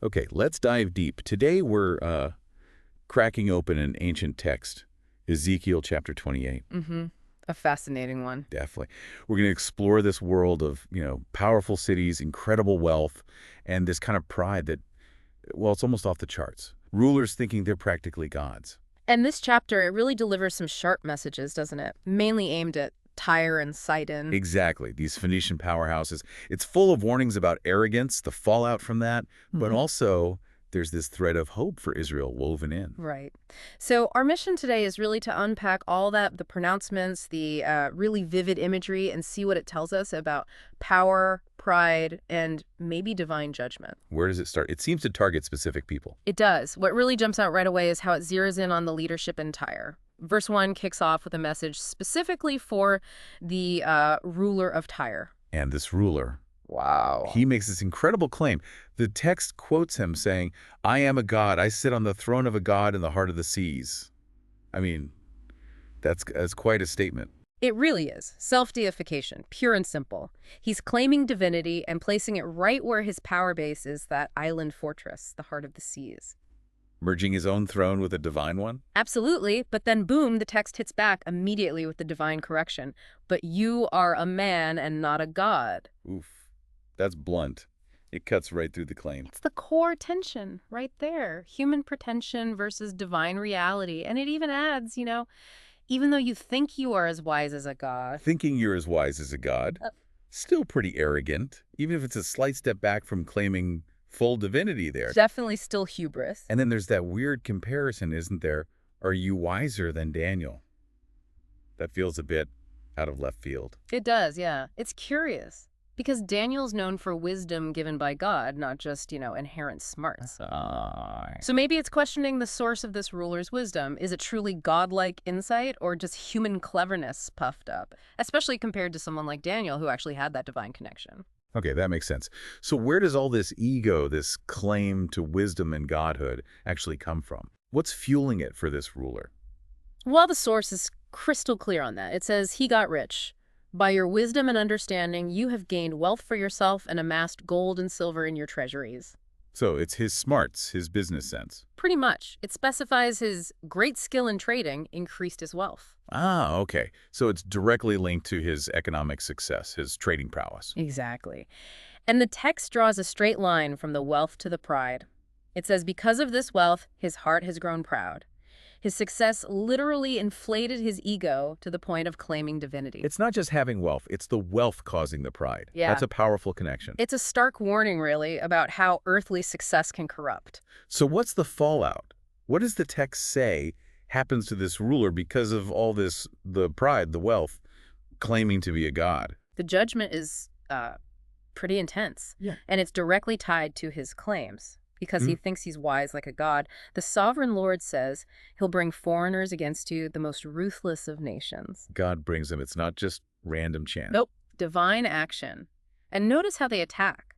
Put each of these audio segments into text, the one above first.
Okay, let's dive deep. Today we're cracking open an ancient text, Ezekiel chapter 28. Mm-hmm. A fascinating one. Definitely. We're going to explore this world of, powerful cities, incredible wealth, and this kind of pride that, well, it's almost off the charts. Rulers thinking they're practically gods. And this chapter, it really delivers some sharp messages, doesn't it? Mainly aimed at Tyre and Sidon. Exactly. These Phoenician powerhouses. It's full of warnings about arrogance, the fallout from that, but also there's this thread of hope for Israel woven in. Right. So our mission today is really to unpack all that, the pronouncements, the really vivid imagery, and see what it tells us about power, pride, and maybe divine judgment. Where does it start? It seems to target specific people. It does. What really jumps out right away is how it zeroes in on the leadership in Tyre. Verse 1 kicks off with a message specifically for the ruler of Tyre. And this ruler, Wow. he makes this incredible claim. The text quotes him saying, "I am a god. I sit on the throne of a god in the heart of the seas." I mean, that's quite a statement. It really is. Self-deification, pure and simple. He's claiming divinity and placing it right where his power base is, that island fortress, the heart of the seas. Merging his own throne with a divine one? Absolutely, but then boom, the text hits back immediately with the divine correction. But you are a man and not a god. Oof. That's blunt. It cuts right through the claim. It's the core tension right there. Human pretension versus divine reality. And it even adds, even though you think you are as wise as a god. Thinking you're as wise as a god, still pretty arrogant, even if it's a slight step back from claiming full divinity there. Definitely still hubris. And then there's that weird comparison, isn't there? Are you wiser than Daniel? That feels a bit out of left field. It does, yeah. It's curious. Because Daniel's known for wisdom given by God, not just, inherent smarts. So maybe it's questioning the source of this ruler's wisdom. Is it truly godlike insight or just human cleverness puffed up? Especially compared to someone like Daniel, who actually had that divine connection. Okay, that makes sense. So where does all this ego, this claim to wisdom and godhood actually come from? What's fueling it for this ruler? Well, the source is crystal clear on that. It says, he got rich. By your wisdom and understanding, you have gained wealth for yourself and amassed gold and silver in your treasuries. So it's his smarts, his business sense. Pretty much. It specifies his great skill in trading increased his wealth. Ah, okay. So it's directly linked to his economic success, his trading prowess. Exactly. And the text draws a straight line from the wealth to the pride. It says, because of this wealth, his heart has grown proud. His success literally inflated his ego to the point of claiming divinity. It's not just having wealth, it's the wealth causing the pride. Yeah. That's a powerful connection. It's a stark warning, really, about how earthly success can corrupt. So what's the fallout? What does the text say happens to this ruler because of all this, the pride, the wealth, claiming to be a god? The judgment is pretty intense. Yeah. And it's directly tied to his claims. Because he thinks he's wise like a god, the sovereign Lord says he'll bring foreigners against you, the most ruthless of nations. God brings them. It's not just random chance. Nope. Divine action. And notice how they attack.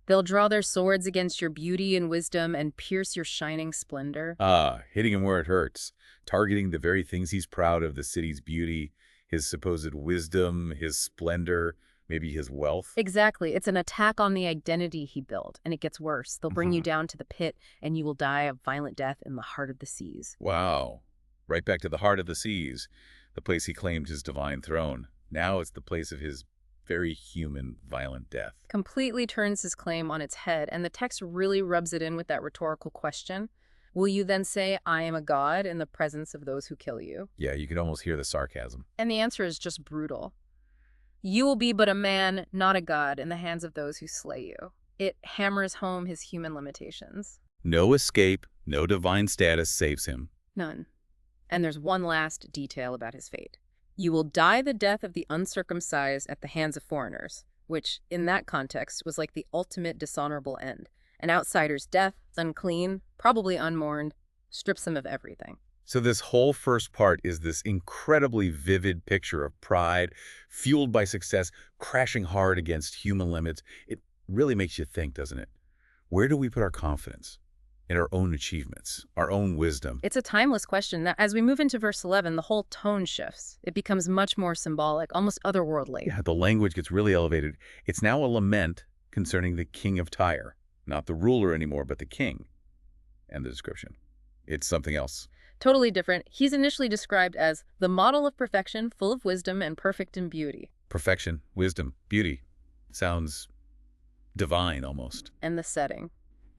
They'll draw their swords against your beauty and wisdom and pierce your shining splendor. Ah, hitting him where it hurts. Targeting the very things he's proud of, the city's beauty, his supposed wisdom, his splendor, maybe his wealth. Exactly. It's an attack on the identity he built, and it gets worse. They'll bring you down to the pit, and you will die a violent death in the heart of the seas. Wow. Right back to the heart of the seas, the place he claimed his divine throne. Now it's the place of his very human, violent death. Completely turns his claim on its head, and the text really rubs it in with that rhetorical question. Will you then say, I am a god, in the presence of those who kill you? Yeah, you can almost hear the sarcasm. And the answer is just brutal. You will be but a man, not a god, in the hands of those who slay you. It hammers home his human limitations. No escape, no divine status saves him. None. And there's one last detail about his fate. You will die the death of the uncircumcised at the hands of foreigners, which, in that context, was like the ultimate dishonorable end. An outsider's death, unclean, probably unmourned, strips him of everything. So this whole first part is this incredibly vivid picture of pride, fueled by success, crashing hard against human limits. It really makes you think, doesn't it? Where do we put our confidence? In our own achievements, our own wisdom? It's a timeless question. That as we move into verse 11, the whole tone shifts. It becomes much more symbolic, almost otherworldly. Yeah, the language gets really elevated. It's now a lament concerning the king of Tyre, Not the ruler anymore, but the king. And the description. It's something else. Totally different. He's initially described as the model of perfection, full of wisdom and perfect in beauty. Perfection, wisdom, beauty. Sounds divine almost. And the setting.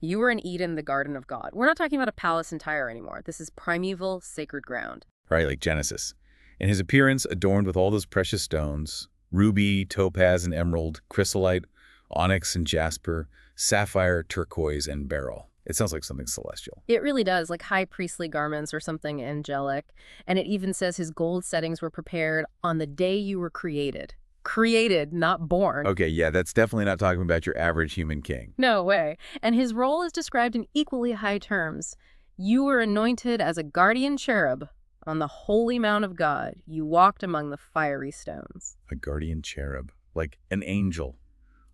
You were in Eden, the garden of God. We're not talking about a palace in Tyre anymore. This is primeval, sacred ground. Right, like Genesis. And his appearance adorned with all those precious stones, ruby, topaz and emerald, chrysolite, onyx and jasper, sapphire, turquoise, and beryl. It sounds like something celestial. It really does, like high priestly garments or something angelic. And it even says his gold settings were prepared on the day you were created. Created, not born. Okay, yeah, that's definitely not talking about your average human king. No way. And his role is described in equally high terms. You were anointed as a guardian cherub on the holy mount of God. You walked among the fiery stones. A guardian cherub, like an angel,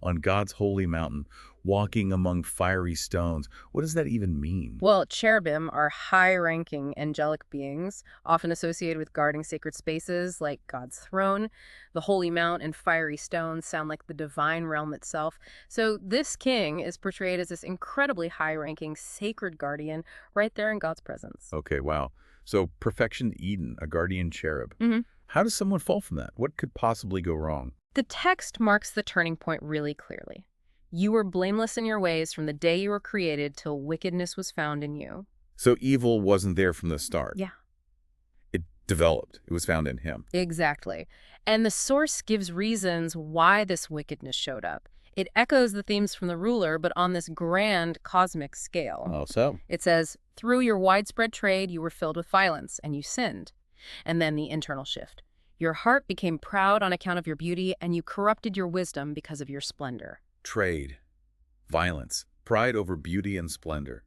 on God's holy mountain, walking among fiery stones. What does that even mean? Well, cherubim are high-ranking angelic beings, often associated with guarding sacred spaces like God's throne. The holy mount and fiery stones sound like the divine realm itself. So this king is portrayed as this incredibly high-ranking sacred guardian right there in God's presence. Okay, wow. So perfection Eden, a guardian cherub. Mm-hmm. How does someone fall from that? What could possibly go wrong? The text marks the turning point really clearly. You were blameless in your ways from the day you were created till wickedness was found in you. So evil wasn't there from the start. Yeah. It developed. It was found in him. Exactly. And the source gives reasons why this wickedness showed up. It echoes the themes from the ruler, but on this grand cosmic scale. Oh, so? It says, through your widespread trade, you were filled with violence, and you sinned. And then the internal shift. Your heart became proud on account of your beauty, and you corrupted your wisdom because of your splendor. Trade, violence, pride over beauty and splendor,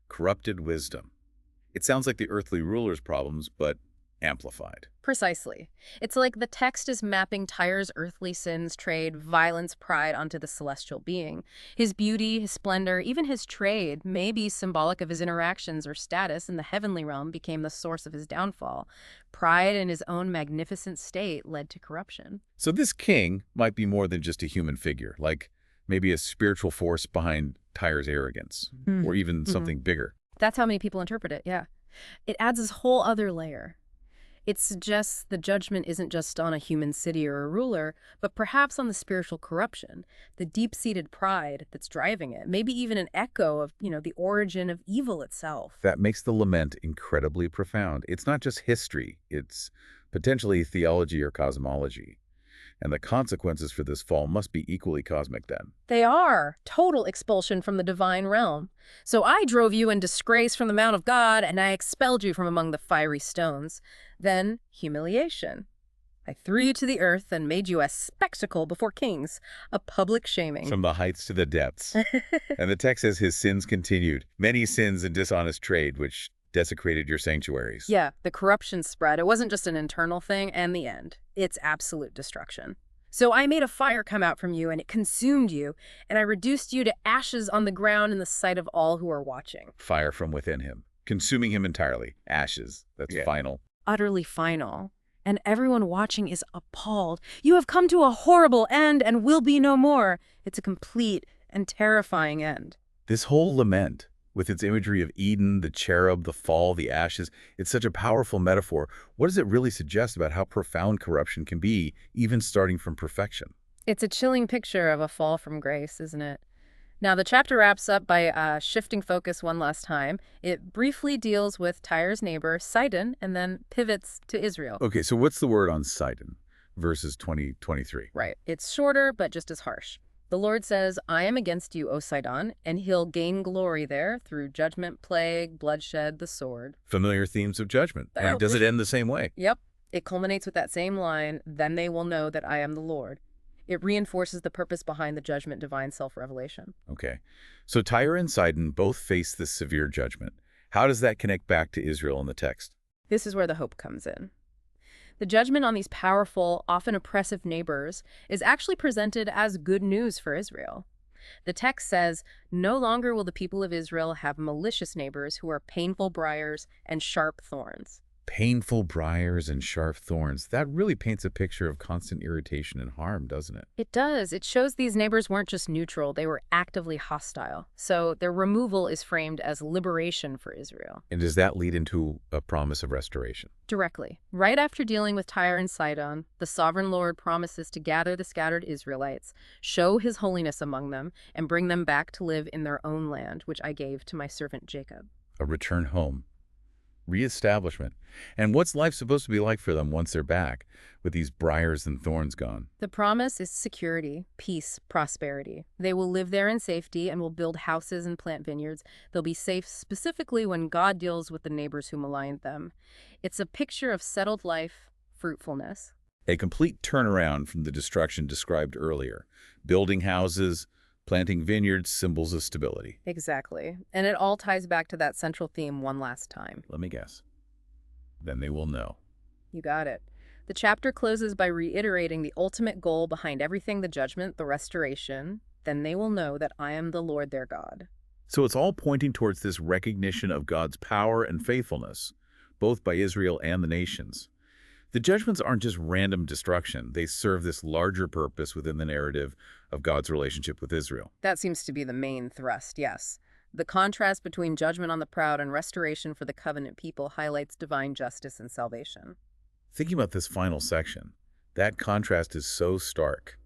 corrupted wisdom. It sounds like the earthly ruler's problems, but amplified. Precisely. It's like the text is mapping Tyre's earthly sins, trade, violence, pride onto the celestial being. His beauty, his splendor, even his trade may be symbolic of his interactions or status in the heavenly realm became the source of his downfall. Pride in his own magnificent state led to corruption. So this king might be more than just a human figure, like maybe a spiritual force behind Tyre's arrogance, or even something bigger. That's how many people interpret it, yeah. It adds this whole other layer. It suggests the judgment isn't just on a human city or a ruler, but perhaps on the spiritual corruption, the deep-seated pride that's driving it, maybe even an echo of, the origin of evil itself. That makes the lament incredibly profound. It's not just history, it's potentially theology or cosmology. And the consequences for this fall must be equally cosmic then. They are. Total expulsion from the divine realm. So I drove you in disgrace from the Mount of God, and I expelled you from among the fiery stones. Then humiliation. I threw you to the earth and made you a spectacle before kings, a public shaming. From the heights to the depths. And the text says his sins continued. Many sins and dishonest trade, which desecrated your sanctuaries. Yeah, the corruption spread. It wasn't just an internal thing, and the end. It's absolute destruction. So I made a fire come out from you, and it consumed you, and I reduced you to ashes on the ground in the sight of all who are watching. Fire from within him, consuming him entirely. Ashes. That's final. Utterly final. And everyone watching is appalled. You have come to a horrible end and will be no more. It's a complete and terrifying end. This whole lament, with its imagery of Eden, the cherub, the fall, the ashes, it's such a powerful metaphor. What does it really suggest about how profound corruption can be, even starting from perfection? It's a chilling picture of a fall from grace, isn't it? Now, the chapter wraps up by shifting focus one last time. It briefly deals with Tyre's neighbor, Sidon, and then pivots to Israel. Okay, so what's the word on Sidon? Verses 20-23. Right. It's shorter, but just as harsh. The Lord says, I am against you, O Sidon, and he'll gain glory there through judgment, plague, bloodshed, the sword. Familiar themes of judgment. And does it end the same way? Yep. It culminates with that same line, then they will know that I am the Lord. It reinforces the purpose behind the judgment divine self-revelation. Okay. So Tyre and Sidon both face this severe judgment. How does that connect back to Israel in the text? This is where the hope comes in. The judgment on these powerful, often oppressive neighbors is actually presented as good news for Israel. The text says, no longer will the people of Israel have malicious neighbors who are painful briars and sharp thorns. Painful briars and sharp thorns. That really paints a picture of constant irritation and harm, doesn't it? It does. It shows these neighbors weren't just neutral, they were actively hostile. So their removal is framed as liberation for Israel. And does that lead into a promise of restoration? Directly. Right after dealing with Tyre and Sidon, the sovereign Lord promises to gather the scattered Israelites, show his holiness among them, and bring them back to live in their own land, which I gave to my servant Jacob. A return home. Reestablishment. And what's life supposed to be like for them once they're back, with these briars and thorns gone? The promise is security, peace, prosperity. They will live there in safety and will build houses and plant vineyards. They'll be safe specifically when God deals with the neighbors who maligned them. It's a picture of settled life, fruitfulness. A complete turnaround from the destruction described earlier. Building houses, planting vineyards, symbols of stability. Exactly. And it all ties back to that central theme one last time. Let me guess. Then they will know. You got it. The chapter closes by reiterating the ultimate goal behind everything: the judgment, the restoration. Then they will know that I am the Lord their God. So it's all pointing towards this recognition of God's power and faithfulness, both by Israel and the nations. The judgments aren't just random destruction. They serve this larger purpose within the narrative of God's relationship with Israel. That seems to be the main thrust, yes. The contrast between judgment on the proud and restoration for the covenant people highlights divine justice and salvation. Thinking about this final section, that contrast is so stark.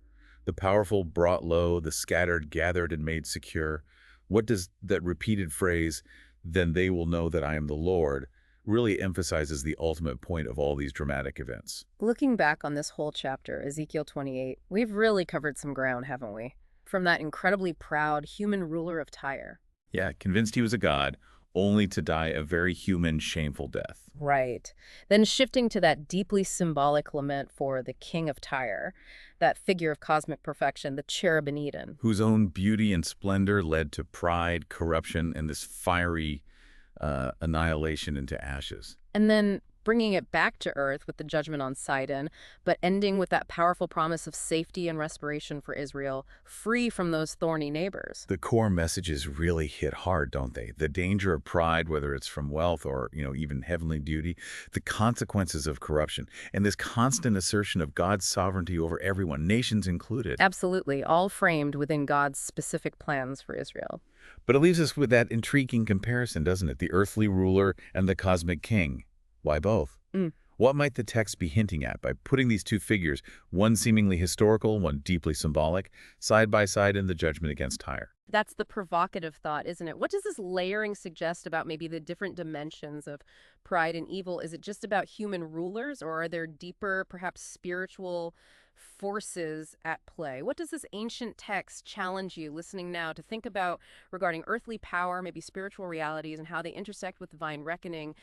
The powerful brought low, the scattered gathered and made secure. What does that repeated phrase, "then they will know that I am the Lord," really emphasizes the ultimate point of all these dramatic events? Looking back on this whole chapter, Ezekiel 28, we've really covered some ground, haven't we? From that incredibly proud human ruler of Tyre. Yeah, convinced he was a god, only to die a very human, shameful death. Right. Then shifting to that deeply symbolic lament for the king of Tyre, that figure of cosmic perfection, the cherub in Eden. Whose own beauty and splendor led to pride, corruption, and this fiery annihilation into ashes. And then bringing it back to earth with the judgment on Sidon, but ending with that powerful promise of safety and restoration for Israel, free from those thorny neighbors. The core messages really hit hard, don't they? The danger of pride, whether it's from wealth or, even heavenly duty, the consequences of corruption, and this constant assertion of God's sovereignty over everyone, nations included. Absolutely, all framed within God's specific plans for Israel. But it leaves us with that intriguing comparison, doesn't it? The earthly ruler and the cosmic king. Why both? What might the text be hinting at by putting these two figures, one seemingly historical, one deeply symbolic, side by side in the judgment against Tyre? That's the provocative thought, isn't it? What does this layering suggest about maybe the different dimensions of pride and evil? Is it just about human rulers, or are there deeper, perhaps spiritual forces at play? What does this ancient text challenge you, listening now, to think about regarding earthly power, maybe spiritual realities, and how they intersect with divine reckoning?